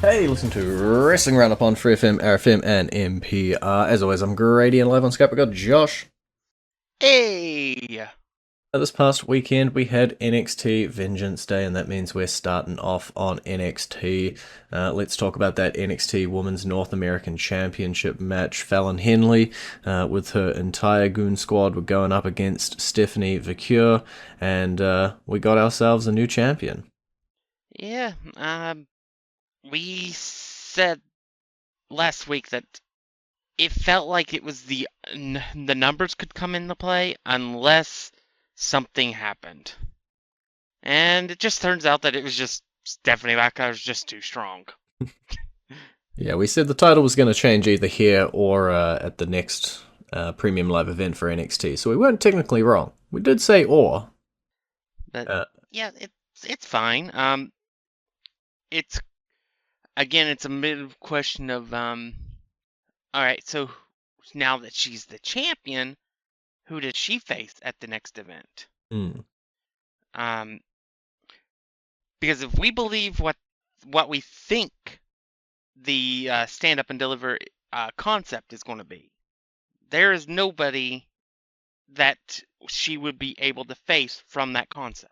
Hey, listen to Wrestling Roundup on FreeFM, ArrowFM, and NPR. As always, I'm Grady, and live on Skype we got Josh. Hey! This past weekend we had NXT Vengeance Day, and that means we're starting off on NXT. Let's talk about that NXT Women's North American Championship match. Fallon Henley, with her entire goon squad, were going up against Stephanie Vaquer, and we got ourselves a new champion. Yeah, we said last week that it felt like it was the numbers could come into play unless something happened. And it just turns out that it was just Stephanie Vaquer was just too strong. Yeah, we said the title was going to change either here or at the next premium live event for NXT, so we weren't technically wrong. We did say or. But Uh, yeah, it's fine. It's again, it's a mid question of all right, so now that she's the champion, who does she face at the next event? hmm. Um, because if we believe what we think the stand up and deliver concept is going to be, there is nobody that she would be able to face from that concept.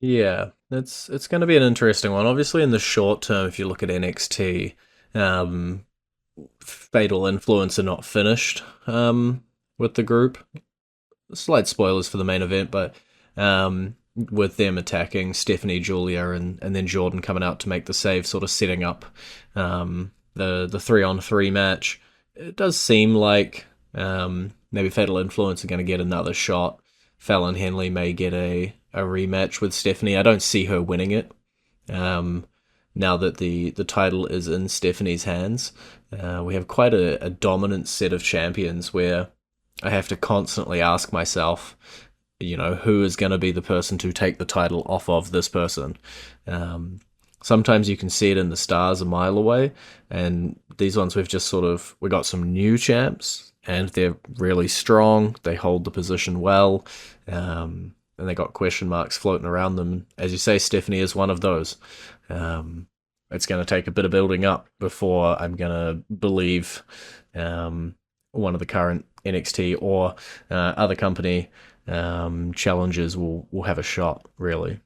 Yeah, it's going to be an interesting one. Obviously, in the short term, if you look at NXT, um, Fatal Influence are not finished with the group. Slight spoilers for the main event, but with them attacking Stephanie, Julia, and then Jordynne coming out to make the save, sort of setting up the 3-on-3 match. It does seem like maybe Fatal Influence are going to get another shot. Fallon Henley may get a rematch with Stephanie. I don't see her winning it. Now that the title is in Stephanie's hands, we have quite a dominant set of champions where I have to constantly ask myself, who is going to be the person to take the title off of this person? Sometimes you can see it in the stars a mile away, and these ones we got some new champs, and they're really strong. They hold the position well, and they got question marks floating around them. As you say, Stephanie is one of those. It's going to take a bit of building up before I'm going to believe one of the current NXT or other company challengers will have a shot, really.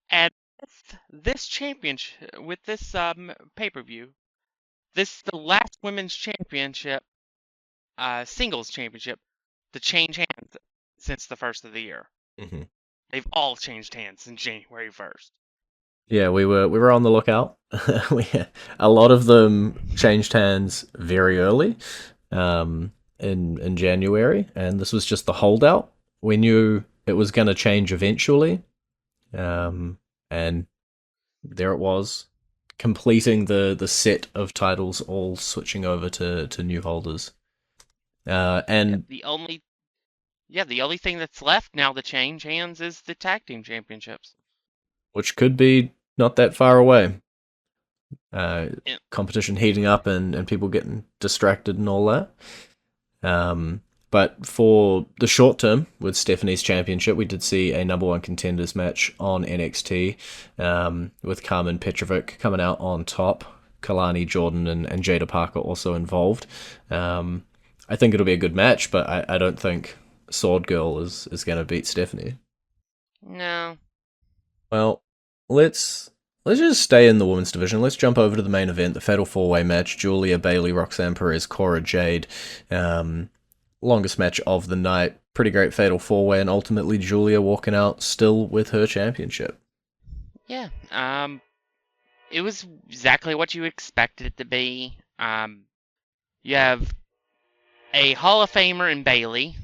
And with this championship, with this pay-per-view, this is the last women's championship, singles championship, to change hands since the first of the year. Mm-hmm. They've all changed hands since January 1st. Yeah, we were on the lookout. A lot of them changed hands very early, in January, and this was just the holdout. We knew it was going to change eventually, and there it was, completing the set of titles, all switching over to new holders. Yeah, And the only thing that's left now to change hands is the tag team championships. which could be not that far away. Uh, Yeah. Competition heating up and people getting distracted and all that. But for the short term, with Stephanie's championship, we did see a number one contenders match on NXT, with Carmen Petrovic coming out on top, Kalani Jordan and Jada Parker also involved. I think it'll be a good match, but I don't think Sword Girl is going to beat Stephanie. No. Well, let's just stay in the women's division. Let's jump over to the main event, the Fatal 4-Way match. Julia, Bayley, Roxanne Perez, Cora Jade. Longest match of the night. Pretty great Fatal 4-Way, and ultimately Julia walking out still with her championship. Yeah. It was exactly what you expected it to be. You have a Hall of Famer in Bayley.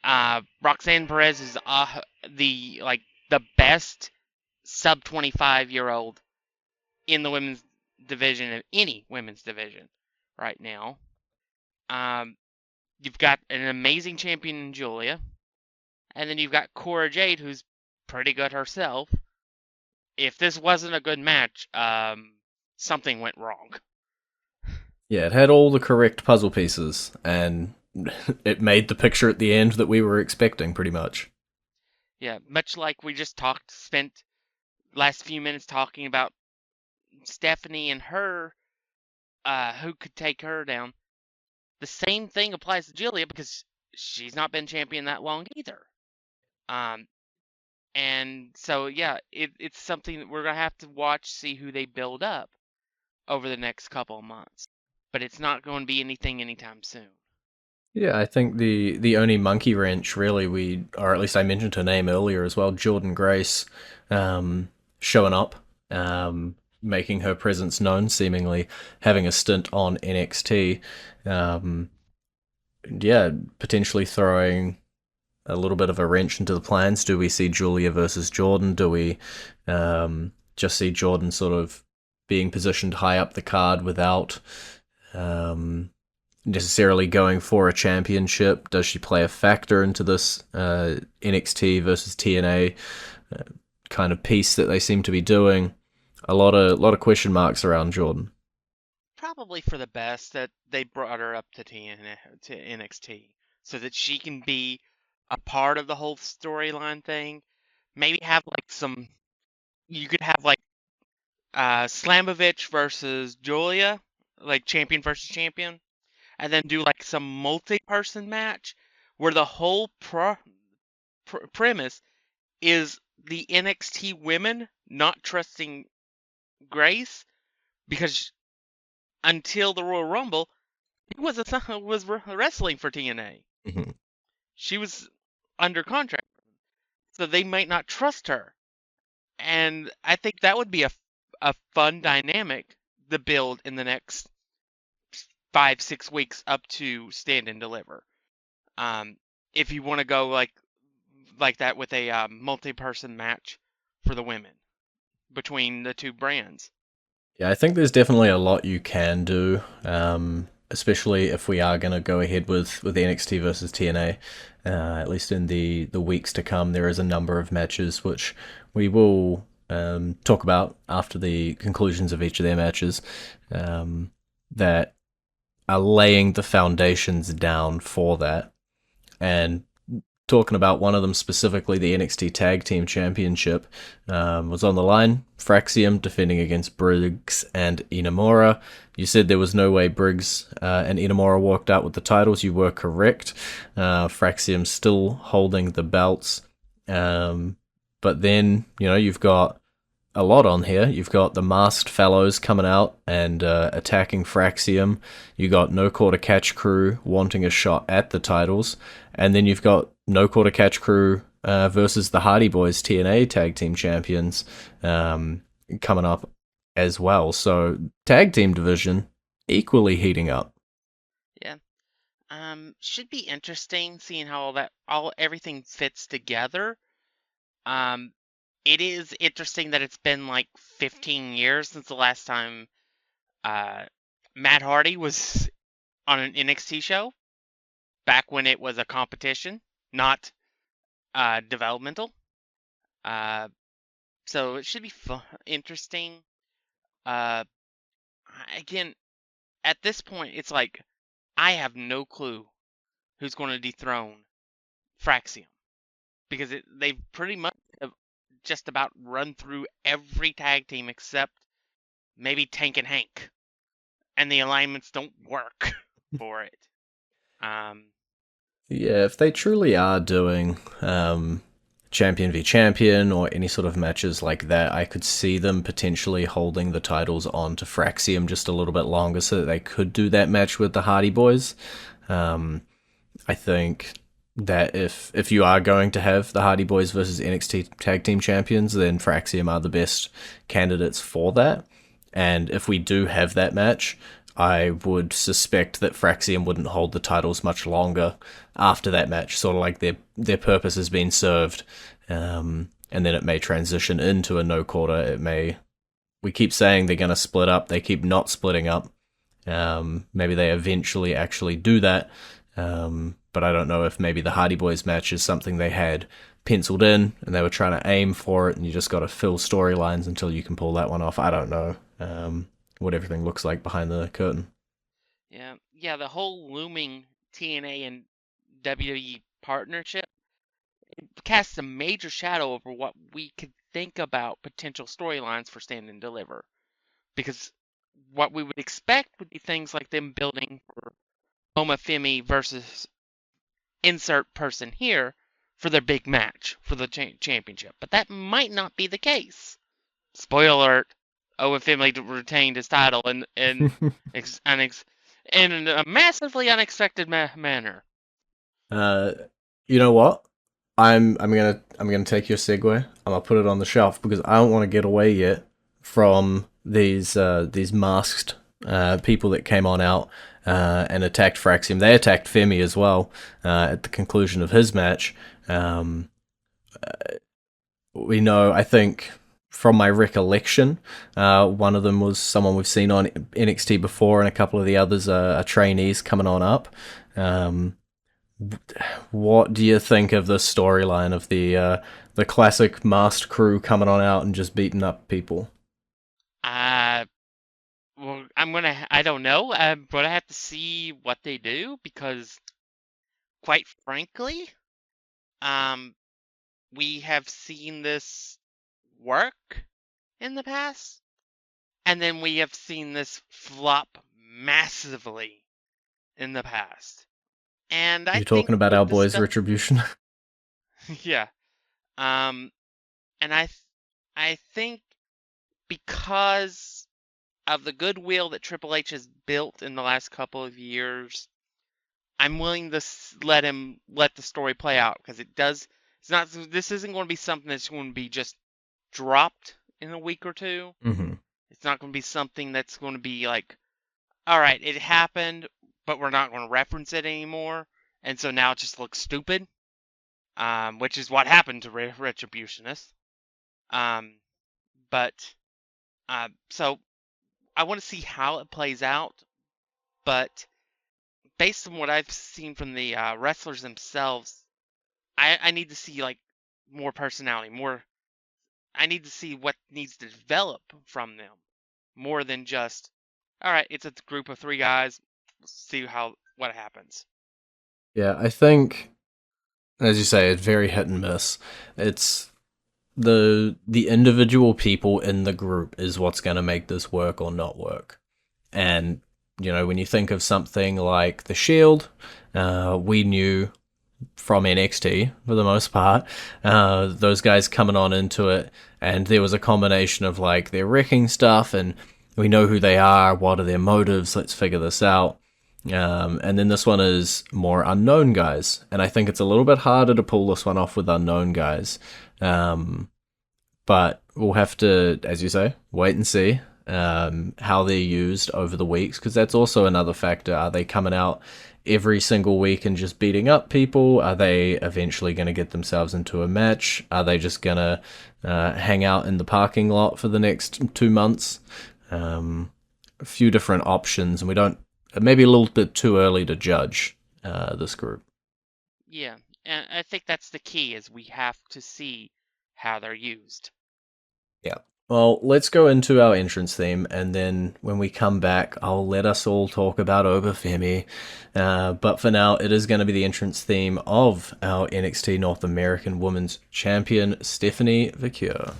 Roxanne Perez is the best sub 25-year-old in the women's division of any women's division right now. You've got an amazing champion in Julia, and then you've got Cora Jade, who's pretty good herself. If this wasn't a good match, something went wrong. Yeah, it had all the correct puzzle pieces, and it made the picture at the end that we were expecting, pretty much. Yeah, much like we just spent last few minutes talking about Stephanie and her, who could take her down. The same thing applies to Guilia because she's not been champion that long either. Um, and so yeah, it's something that we're gonna have to watch, see who they build up over the next couple of months. But it's not going to be anything anytime soon. Yeah, I think the only monkey wrench really or at least I mentioned her name earlier as well, Jordynne Grace, showing up, making her presence known, seemingly having a stint on NXT. Um, yeah, potentially throwing a little bit of a wrench into the plans. Do we see Julia versus Jordynne? Do we just see Jordynne sort of being positioned high up the card without um, necessarily going for a championship? Does she play a factor into this NXT versus TNA kind of piece that they seem to be doing? A lot of question marks around Jordynne. Probably for the best that they brought her up to NXT so that she can be a part of the whole storyline thing. Maybe have like some. You could have like Slamovich versus Julia, like champion versus champion, and then do like some multi-person match where the whole premise is the NXT women not trusting Grace because until the Royal Rumble, he was wrestling for TNA. Mhm. She was under contract, so they might not trust her. And I think that would be a fun dynamic to build in the next 5-6 weeks up to Stand and Deliver. Um, if you want to go like that with a multi-person match for the women between the two brands. Yeah, I think there's definitely a lot you can do, especially if we are going to go ahead with NXT versus TNA. At least in the weeks to come, there is a number of matches which we will talk about after the conclusions of each of their matches that are laying the foundations down for that. And talking about one of them specifically, the NXT Tag Team Championship was on the line. Fraxium defending against Briggs and Inamura. You said there was no way Briggs and Inamura walked out with the titles. You were correct. Fraxium still holding the belts. But then, you've got a lot on here. You've got the Masked Fellows coming out and attacking Fraxium. You got No Quarter Catch Crew wanting a shot at the titles, and then you've got No Quarter Catch Crew versus the Hardy Boys TNA Tag Team Champions coming up as well. So tag team division equally heating up. Yeah. Should be interesting seeing how everything fits together. Um, it is interesting that it's been like 15 years since the last time uh Matt Hardy was on an NXT show, back when it was a competition, not developmental. Uh, so it should be fun, interesting. Uh, again, at this point, it's like I have no clue who's going to dethrone Fraxium because they've pretty much have just about run through every tag team except maybe Tank and Hank, and the alignments don't work for it. Um, Yeah, if they truly are doing champion v champion or any sort of matches like that, I could see them potentially holding the titles on to Fraxium just a little bit longer so that they could do that match with the Hardy Boys. Um, I think that if you are going to have the Hardy Boys versus NXT Tag Team Champions, then Fraxium are the best candidates for that. And if we do have that match, I would suspect that Fraxium wouldn't hold the titles much longer after that match. Sort of like their purpose has been served, and then it may transition into a no quarter. It may. We keep saying they're going to split up. They keep not splitting up. Maybe they eventually actually do that. But I don't know if maybe the Hardy Boys match is something they had penciled in and they were trying to aim for it, and you just got to fill storylines until you can pull that one off. I don't know what everything looks like behind the curtain. yeah, the whole looming TNA and WWE partnership casts a major shadow over what we could think about potential storylines for Stand and Deliver. because what we would expect would be things like them building for Omafemi versus insert person here for their big match for the championship. But that might not be the case. Spoiler alert, Omafemi retained his title in a massively unexpected manner. You know what? I'm gonna take your segue. I'm gonna put it on the shelf because I don't want to get away yet from these masked people that came on out and attacked Fraxium. They attacked Femi as well at the conclusion of his match. Um, we know, I think, from my recollection, one of them was someone we've seen on NXT before, and a couple of the others are trainees coming on up. Um, what do you think of the storyline of the classic masked crew coming on out and just beating up people? Well, I don't know. I'm gonna have to see what they do because, quite frankly, um, we have seen this work in the past, and then we have seen this flop massively in the past. And I You think talking about with our the boys' stuff, retribution? yeah. Um, and I think because of the goodwill that Triple H has built in the last couple of years, I'm willing to let the story play out because it does. It's not. This isn't going to be something that's going to be just dropped in a week or two. Mm-hmm. It's not going to be something that's going to be like, all right, it happened, but we're not going to reference it anymore, and so now it just looks stupid. Which is what happened to Retributionists. Um, but so I want to see how it plays out, but based on what I've seen from the wrestlers themselves, I need to see like more personality, more. I need to see what needs to develop from them, more than just, all right, it's a group of three guys. Let's see what happens. Yeah, I think, as you say, it's very hit and miss. It's the individual people in the group is what's going to make this work or not work. And when you think of something like the Shield, we knew from NXT for the most part, those guys coming on into it, and there was a combination of like they're wrecking stuff, and we know who they are, what are their motives, let's figure this out. And then this one is more unknown guys, and I think it's a little bit harder to pull this one off with unknown guys. Um, but we'll have to, as you say, wait and see how they're used over the weeks, because that's also another factor. Are they coming out every single week and just beating up people? Are they eventually going to get themselves into a match? Are they just going to hang out in the parking lot for the next 2 months? A few different options, and we don't. Maybe a little bit too early to judge this group. Yeah, and I think that's the key is we have to see how they're used. Yeah. Well, let's go into our entrance theme, and then when we come back, I'll let us all talk about Obafemi. But for now, it is going to be the entrance theme of our NXT North American Women's Champion, Stephanie Vaquer.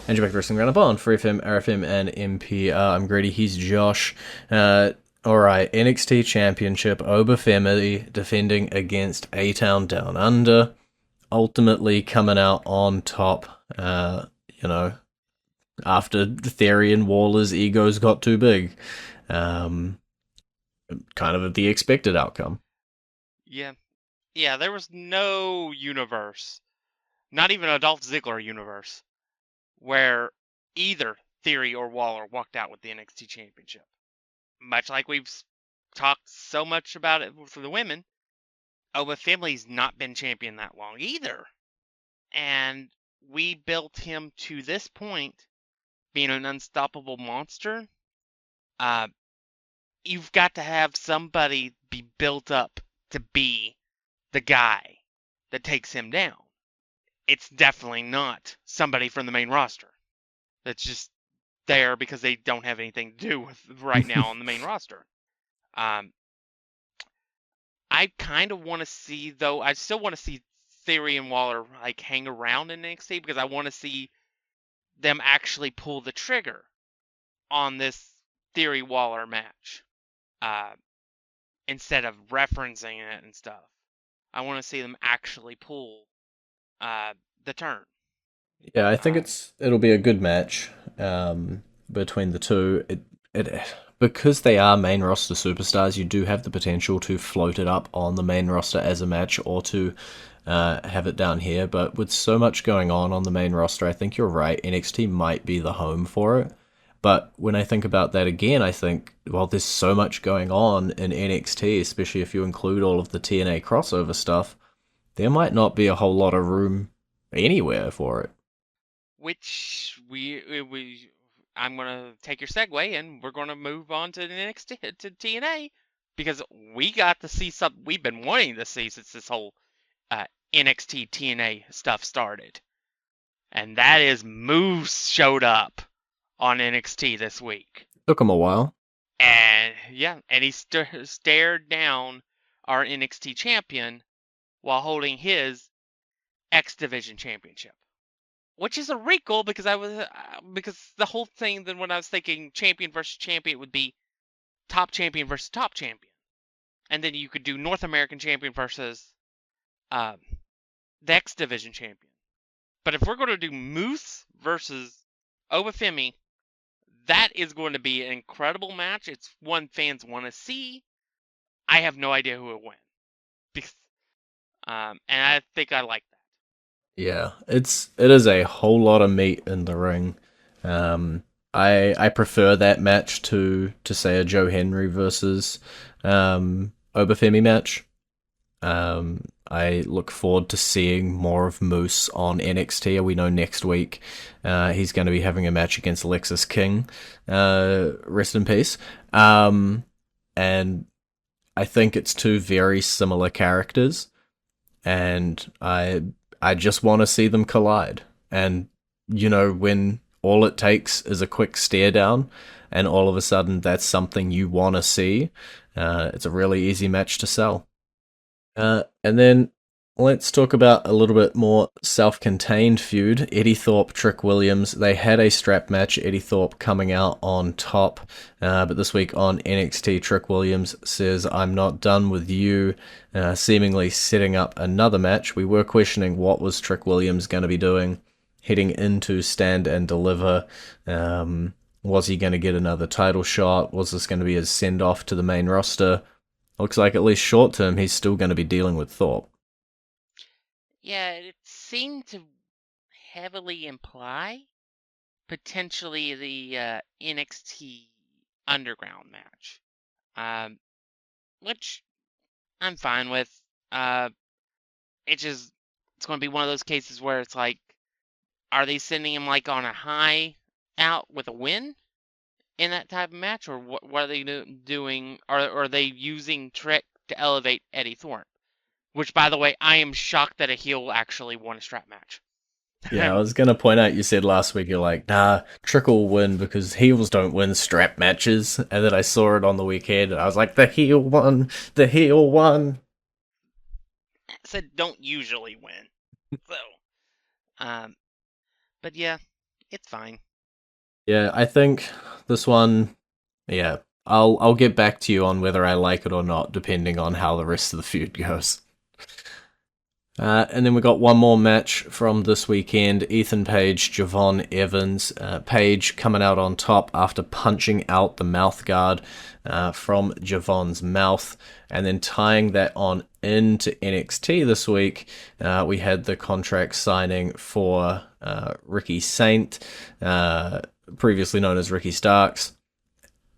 And you're back to Wrestling Roundup on FreeFM, ArrowFM, and MPR. I'm Grady, he's Josh. Alright, NXT Championship, Obafemi defending against A-Town Down Under. Ultimately coming out on top, after Theory and Waller's egos got too big. Kind of the expected outcome. Yeah. Yeah, there was no universe, not even a Dolph Ziggler universe, where either Theory or Waller walked out with the NXT Championship. Much like we've talked so much about it for the women, Obafemi's not been champion that long either. And we built him to this point being an unstoppable monster. You've got to have somebody be built up to be the guy that takes him down. It's definitely not somebody from the main roster that's just there because they don't have anything to do with right now on the main roster. I kind of want to see, though, I still want to see Theory and Waller like hang around in NXT because I want to see them actually pull the trigger on this Theory Waller match uh, instead of referencing it and stuff. I want to see them actually pull uh, the turn. Yeah, I think Uh, it'll be a good match between the two. It because they are main roster superstars, you do have the potential to float it up on the main roster as a match or to have it down here. But with so much going on the main roster, I think you're right. NXT might be the home for it. But when I think about that again, I think, well, there's so much going on in NXT, especially if you include all of the TNA crossover stuff. There might not be a whole lot of room anywhere for it. which I'm gonna take your segue and we're gonna move on to the next to TNA because we got to see something we've been wanting to see since this whole NXT TNA stuff started, and that is Moose showed up on NXT this week, Took him a while. and yeah, and he stared down our NXT champion while holding his X Division championship. Which is a wrinkle because because the whole thing then when I was thinking champion versus champion would be top champion versus top champion, and then you could do North American champion versus um, the X Division champion. But if we're going to do Moose versus Obafemi, that is going to be an incredible match. It's one fans want to see. I have no idea who will win, because, and I think I like that. Yeah, it is a whole lot of meat in the ring. I prefer that match to say a Joe Henry versus Obafemi match. I look forward to seeing more of Moose on NXT. We know next week he's going to be having a match against Lexis King. Rest in peace. And I think it's two very similar characters, and I just want to see them collide. And when all it takes is a quick stare down, and all of a sudden that's something you want to see. It's a really easy match to sell. And then let's talk about a little bit more self-contained feud. Eddie Thorpe, Trick Williams. They had a strap match. Eddie Thorpe coming out on top. But this week on NXT, Trick Williams says, "I'm not done with you," seemingly setting up another match. We were questioning what was Trick Williams going to be doing heading into Stand and Deliver. Was he going to get another title shot? Was this going to be his send-off to the main roster? Looks like at least short term he's still going to be dealing with Thorpe. Yeah, it seemed to heavily imply potentially the NXT Underground match, um, which I'm fine with. Uh, it's going to be one of those cases where it's like, are they sending him like on a high out with a win in that type of match, or what are they doing? Are they using Trick to elevate Eddie Thorpe? Which, by the way, I am shocked that a heel actually won a strap match. Yeah, I was going to point out, you said last week, you're like, nah, Trick will win because heels don't win strap matches. And then I saw it on the weekend and I was like, the heel won, the heel won. I said don't usually win. So, um, but yeah, it's fine. Yeah, I think this one, yeah, I'll get back to you on whether I like it or not, depending on how the rest of the feud goes. And then we got one more match from this weekend. Ethan Page, Javon Evans. Page coming out on top after punching out the mouth guard from Javon's mouth. And then tying that on into NXT this week, we had the contract signing for Ricky Saint, previously known as Ricky Starks.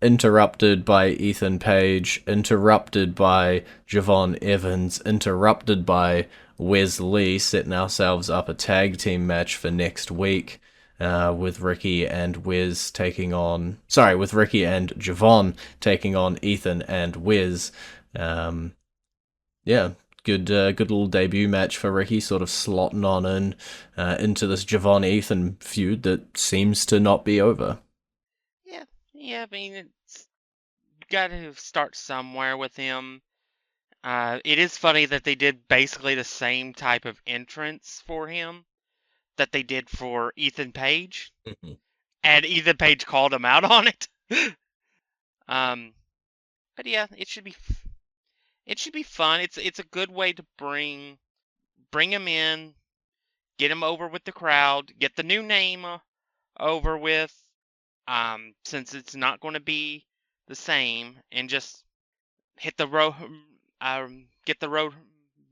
Interrupted by Ethan Page, interrupted by Javon Evans, interrupted by Wes Lee, setting ourselves up a tag team match for next week with Ricky and Wes taking on... Sorry, with Ricky and Javon taking on Ethan and Wes. Yeah, good little debut match for Ricky, sort of slotting on in into this Javon-Ethan feud that seems to not be over. Yeah, I mean, it's got to start somewhere with him. It is funny that they did basically the same type of entrance for him that they did for Ethan Page, Mhm. and Ethan Page called him out on it. um, but yeah, it should be fun. It's a good way to bring him in, get him over with the crowd, get the new name over with. Since it's not going to be the same, and just hit the road, get the road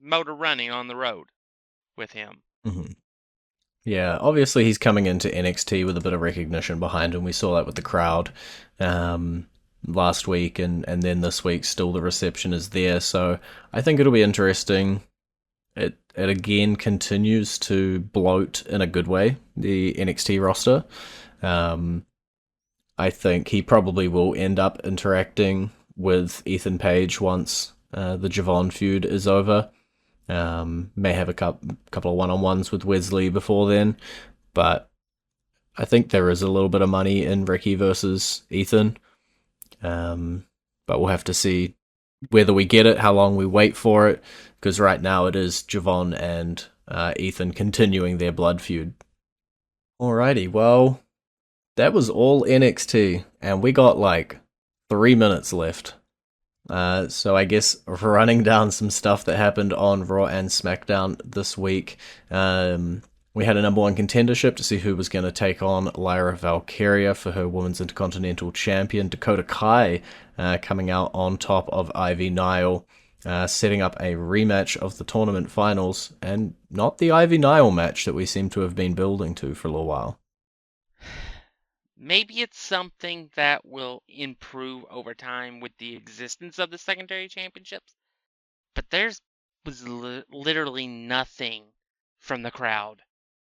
motor running on the road with him. Mhm. Yeah, obviously he's coming into NXT with a bit of recognition behind him. We saw that with the crowd um, last week, and then this week still the reception is there. So I think it'll be interesting. It again continues to bloat in a good way, the NXT roster. Um, I think he probably will end up interacting with Ethan Page once the Javon feud is over. May have a couple of one-on-ones with Wesley before then, but I think there is a little bit of money in Ricky versus Ethan. But we'll have to see whether we get it, how long we wait for it, because right now it is Javon and Ethan continuing their blood feud. Alrighty, well, that was all NXT, and we got like 3 minutes left. So I guess running down some stuff that happened on Raw and SmackDown this week. We had a number one contendership to see who was going to take on Lyra Valkyria for her Women's Intercontinental Champion. Dakota Kai coming out on top of Ivy Nile, setting up a rematch of the tournament finals, and not the Ivy Nile match that we seem to have been building to for a little while. Maybe it's something that will improve over time with the existence of the secondary championships, but there's was literally nothing from the crowd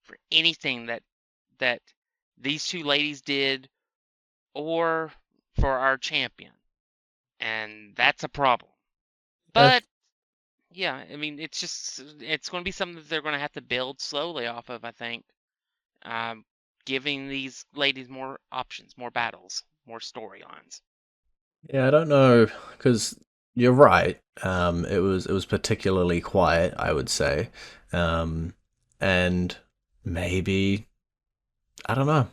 for anything that these two ladies did or for our champion, and that's a problem. Uh, But yeah, I mean, it's going to be something that they're going to have to build slowly off of, I think. Um, Giving these ladies more options, more battles, more storylines. Yeah, I don't know because you're right. It was particularly quiet, I would say, and maybe I don't know.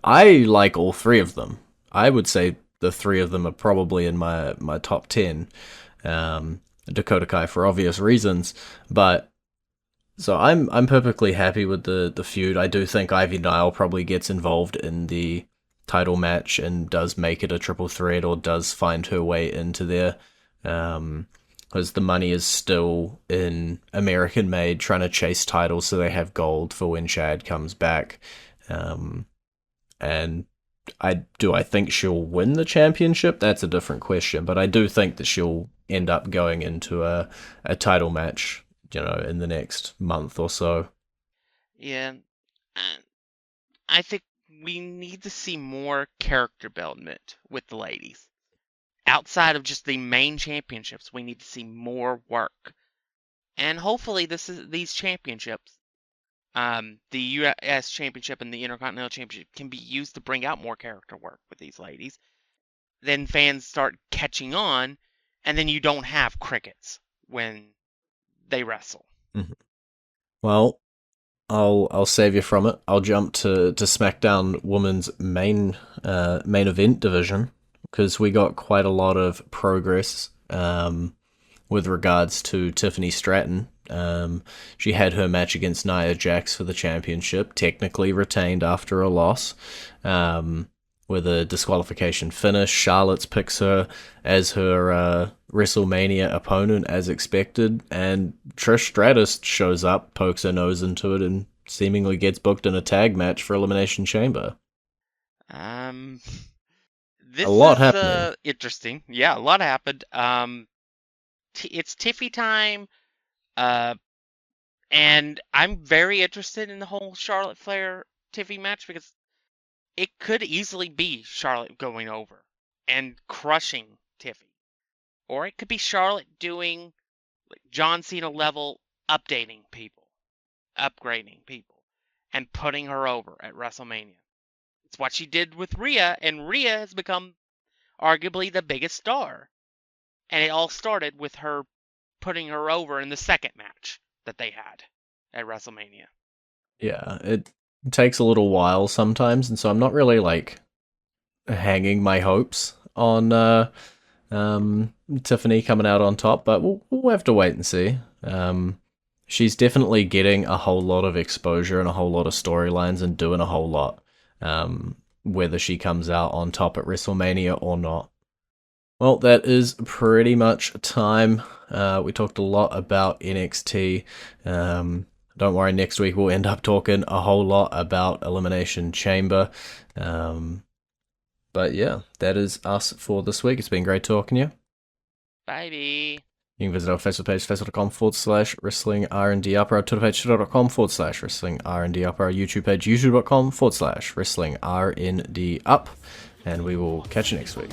I like all three of them. I would say the three of them are probably in my top 10. Dakota Kai for obvious reasons, but so I'm perfectly happy with the feud. I do think Ivy Nile probably gets involved in the title match and does make it a triple threat or does find her way into there. Because the money is still in American made, trying to chase titles so they have gold for when Chad comes back. Um, and I think she'll win the championship? That's a different question, but I do think that she'll end up going into a title match, in the next month or so. Yeah, uh, I think we need to see more character development with the ladies. Outside of just the main championships, we need to see more work. And hopefully these championships, the US Championship and the Intercontinental Championship, can be used to bring out more character work with these ladies. Then fans start catching on, and then you don't have crickets when they wrestle. Mhm. Well, I'll save you from it. I'll jump to SmackDown Women's main event division because we got quite a lot of progress with regards to Tiffany Stratton. She had her match against Nia Jax for the championship, technically retained after a loss. With a disqualification finish, Charlotte picks her as her WrestleMania opponent as expected, and Trish Stratus shows up, pokes her nose into it, and seemingly gets booked in a tag match for Elimination Chamber. Um, A this lot is happening. interesting. Yeah, a lot happened. It's Tiffy time. Uh, and I'm very interested in the whole Charlotte Flair Tiffy match because it could easily be Charlotte going over and crushing Tiffy, or it could be Charlotte doing like John Cena level updating people, upgrading people, and putting her over at WrestleMania. It's what she did with Rhea, and Rhea has become arguably the biggest star. And it all started with her putting her over in the second match that they had at WrestleMania. Yeah, it takes a little while sometimes, and so I'm not really like hanging my hopes on Tiffany coming out on top, but we'll have to wait and see. She's definitely getting a whole lot of exposure and a whole lot of storylines and doing a whole lot, whether she comes out on top at WrestleMania or not. Well, that is pretty much time. We talked a lot about NXT. Don't worry, next week we'll end up talking a whole lot about Elimination Chamber. But yeah, that is us for this week. It's been great talking to you. Bye. You can visit our Facebook page, facebook.com/wrestling R&D Upper, our Twitter page, twitter.com/wrestling R&D Upper, our YouTube page, youtube.com/wrestling R&D Up, and we will catch you next week.